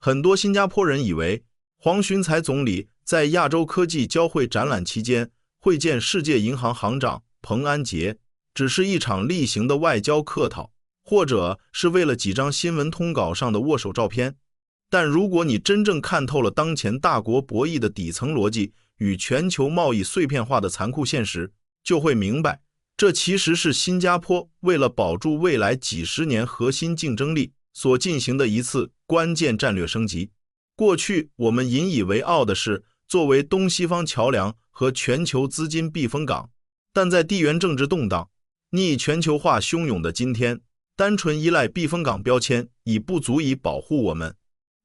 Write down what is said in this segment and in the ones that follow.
很多新加坡人以为黄循财总理在亚洲科技交汇展览期间会见世界银行行长彭安杰只是一场例行的外交客套，或者是为了几张新闻通稿上的握手照片。但如果你真正看透了当前大国博弈的底层逻辑与全球贸易碎片化的残酷现实，就会明白，这其实是新加坡为了保住未来几十年核心竞争力所进行的一次关键战略升级。过去我们引以为傲的是作为东西方桥梁和全球资金避风港，但在地缘政治动荡、逆全球化汹涌的今天，单纯依赖避风港标签已不足以保护我们。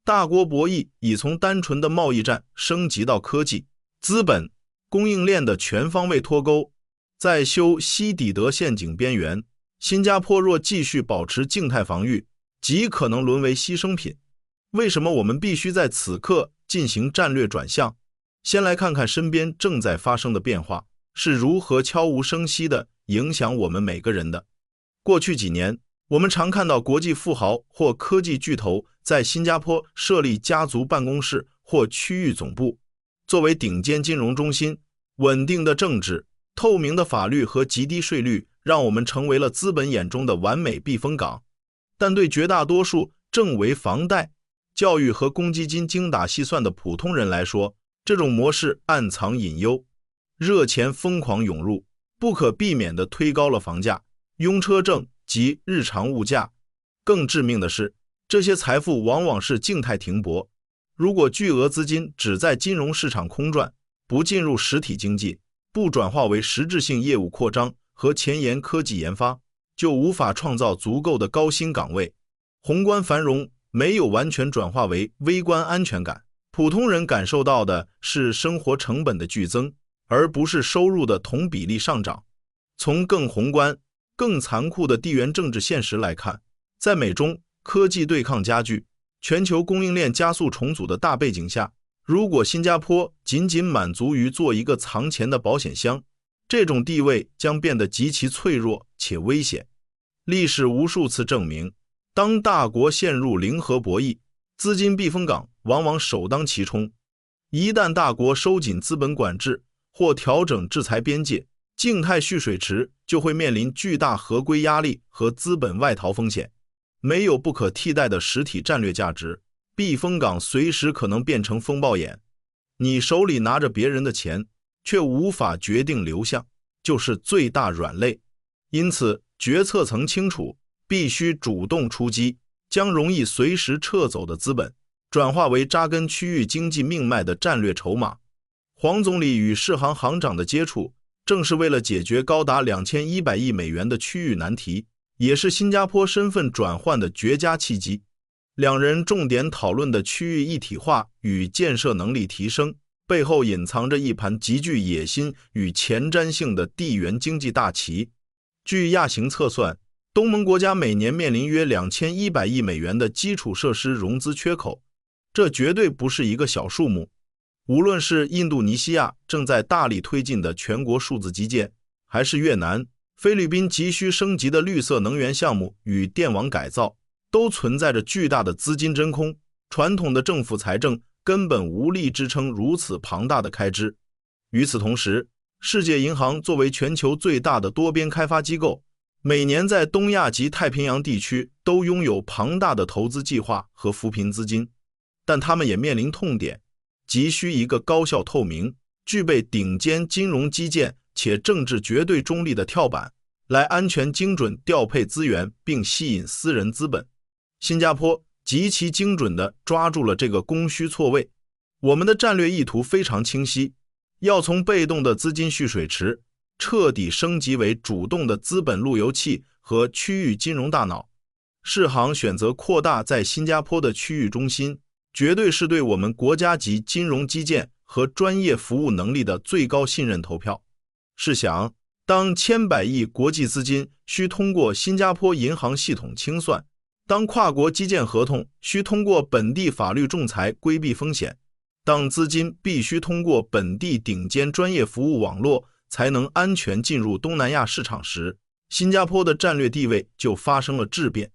大国博弈已从单纯的贸易战升级到科技、资本、供应链的全方位脱钩。在修昔底德陷阱边缘，新加坡若继续保持静态防御，极可能沦为牺牲品。为什么我们必须在此刻进行战略转向？先来看看身边正在发生的变化是如何悄无声息地影响我们每个人的。过去几年，我们常看到国际富豪或科技巨头在新加坡设立家族办公室或区域总部。作为顶尖金融中心，稳定的政治、透明的法律和极低税率让我们成为了资本眼中的完美避风港。但对绝大多数正为房贷、教育和公积金精打细算的普通人来说，这种模式暗藏隐忧。热钱疯狂涌入，不可避免地推高了房价、拥车证及日常物价。更致命的是，这些财富往往是静态停泊。如果巨额资金只在金融市场空转，不进入实体经济，不转化为实质性业务扩张和前沿科技研发，就无法创造足够的高薪岗位。宏观繁荣没有完全转化为微观安全感，普通人感受到的是生活成本的剧增，而不是收入的同比例上涨。从更宏观、更残酷的地缘政治现实来看，在美中科技对抗加剧、全球供应链加速重组的大背景下，如果新加坡仅仅满足于做一个藏钱的保险箱，这种地位将变得极其脆弱且危险。历史无数次证明，当大国陷入零和博弈，资金避风港往往首当其冲。一旦大国收紧资本管制或调整制裁边界，静态蓄水池就会面临巨大合规压力和资本外逃风险。没有不可替代的实体战略价值，避风港随时可能变成风暴眼。你手里拿着别人的钱，却无法决定流向，就是最大软肋。因此，决策层清楚，必须主动出击，将容易随时撤走的资本转化为扎根区域经济命脉的战略筹码。黄总理与世行行长的接触，正是为了解决高达2100亿美元的区域难题，也是新加坡身份转换的绝佳契机。两人重点讨论的区域一体化与建设能力提升，背后隐藏着一盘极具野心与前瞻性的地缘经济大棋。据亚行测算，东盟国家每年面临约2100亿美元的基础设施融资缺口，这绝对不是一个小数目。无论是印度尼西亚正在大力推进的全国数字基建，还是越南、菲律宾急需升级的绿色能源项目与电网改造，都存在着巨大的资金真空，传统的政府财政根本无力支撑如此庞大的开支。与此同时，世界银行作为全球最大的多边开发机构，每年在东亚及太平洋地区都拥有庞大的投资计划和扶贫资金，但他们也面临痛点，急需一个高效透明、具备顶尖金融基建且政治绝对中立的跳板，来安全精准调配资源并吸引私人资本。新加坡极其精准地抓住了这个供需错位。我们的战略意图非常清晰，要从被动的资金蓄水池彻底升级为主动的资本路由器和区域金融大脑。世行选择扩大在新加坡的区域中心，绝对是对我们国家级金融基建和专业服务能力的最高信任投票。试想，当千百亿国际资金需通过新加坡银行系统清算，当跨国基建合同需通过本地法律仲裁规避风险，当资金必须通过本地顶尖专业服务网络才能安全进入东南亚市场时，新加坡的战略地位就发生了质变。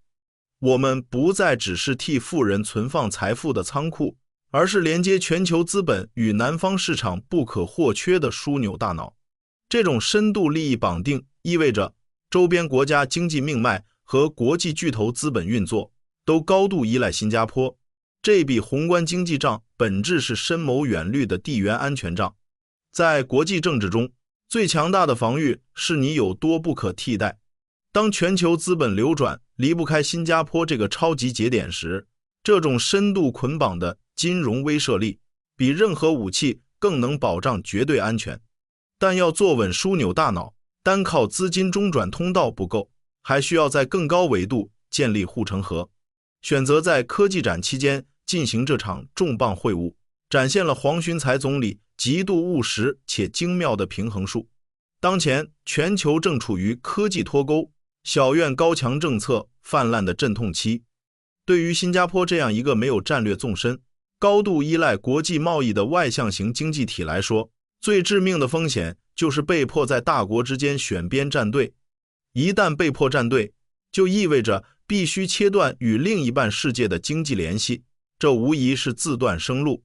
我们不再只是替富人存放财富的仓库，而是连接全球资本与南方市场不可或缺的枢纽大脑。这种深度利益绑定意味着周边国家经济命脉和国际巨头资本运作都高度依赖新加坡。这笔宏观经济账本质是深谋远虑的地缘安全账。在国际政治中，最强大的防御是你有多不可替代。当全球资本流转离不开新加坡这个超级节点时，这种深度捆绑的金融威慑力比任何武器更能保障绝对安全。但要坐稳枢纽大脑，单靠资金中转通道不够，还需要在更高维度建立护城河。选择在科技展期间进行这场重磅会晤，展现了黄循财总理极度务实且精妙的平衡术。当前全球正处于科技脱钩、小院高墙政策泛滥的阵痛期。对于新加坡这样一个没有战略纵深、高度依赖国际贸易的外向型经济体来说，最致命的风险就是被迫在大国之间选边站队。一旦被迫站队，就意味着必须切断与另一半世界的经济联系，这无疑是自断生路。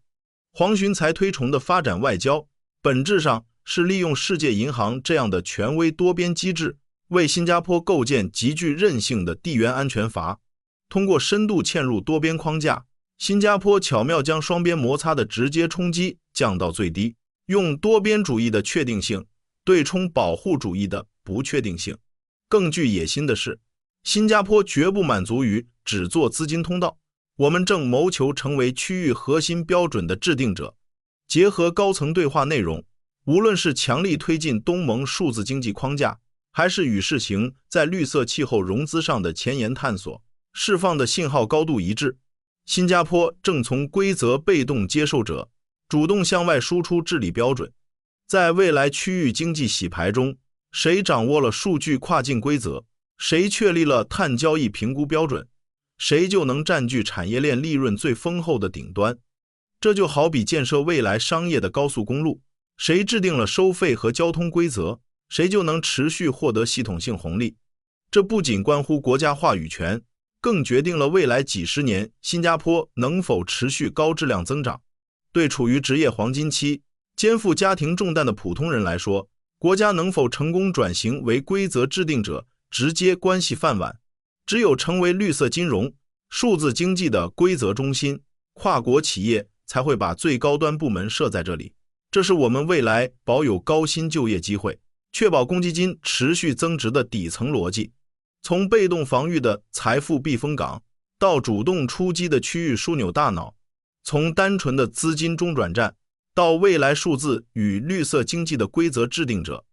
黄循财推崇的发展外交，本质上是利用世界银行这样的权威多边机制，为新加坡构建极具韧性的地缘安全阀。通过深度嵌入多边框架，新加坡巧妙将双边摩擦的直接冲击降到最低，用多边主义的确定性对冲保护主义的不确定性。更具野心的是，新加坡绝不满足于只做资金通道，我们正谋求成为区域核心标准的制定者。结合高层对话内容，无论是强力推进东盟数字经济框架，还是与世行在绿色气候融资上的前沿探索，释放的信号高度一致。新加坡正从规则被动接受者主动向外输出治理标准。在未来区域经济洗牌中，谁掌握了数据跨境规则，谁确立了碳交易评估标准，谁就能占据产业链利润最丰厚的顶端。这就好比建设未来商业的高速公路，谁制定了收费和交通规则，谁就能持续获得系统性红利。这不仅关乎国家话语权，更决定了未来几十年新加坡能否持续高质量增长。对处于职业黄金期、肩负家庭重担的普通人来说，国家能否成功转型为规则制定者，直接关系饭碗。只有成为绿色金融、数字经济的规则中心，跨国企业才会把最高端部门设在这里。这是我们未来保有高薪就业机会，确保公积金持续增值的底层逻辑。从被动防御的财富避风港，到主动出击的区域枢纽大脑，从单纯的资金中转站，到未来数字与绿色经济的规则制定者，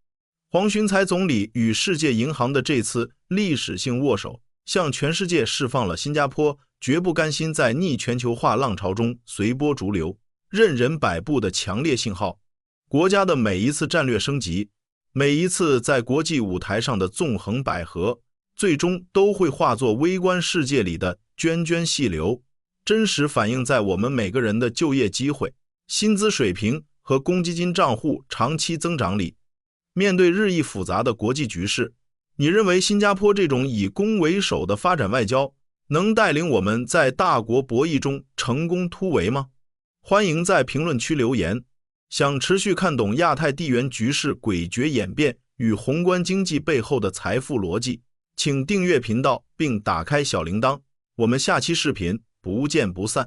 黄循财总理与世界银行的这次历史性握手，向全世界释放了新加坡绝不甘心在逆全球化浪潮中随波逐流、任人摆布的强烈信号。国家的每一次战略升级，每一次在国际舞台上的纵横捭阖，最终都会化作微观世界里的涓涓细流，真实反映在我们每个人的就业机会、薪资水平和公积金账户长期增长里。面对日益复杂的国际局势，你认为新加坡这种以攻为守的发展外交能带领我们在大国博弈中成功突围吗？欢迎在评论区留言。想持续看懂亚太地缘局势诡谲演变与宏观经济背后的财富逻辑，请订阅频道并打开小铃铛。我们下期视频不见不散。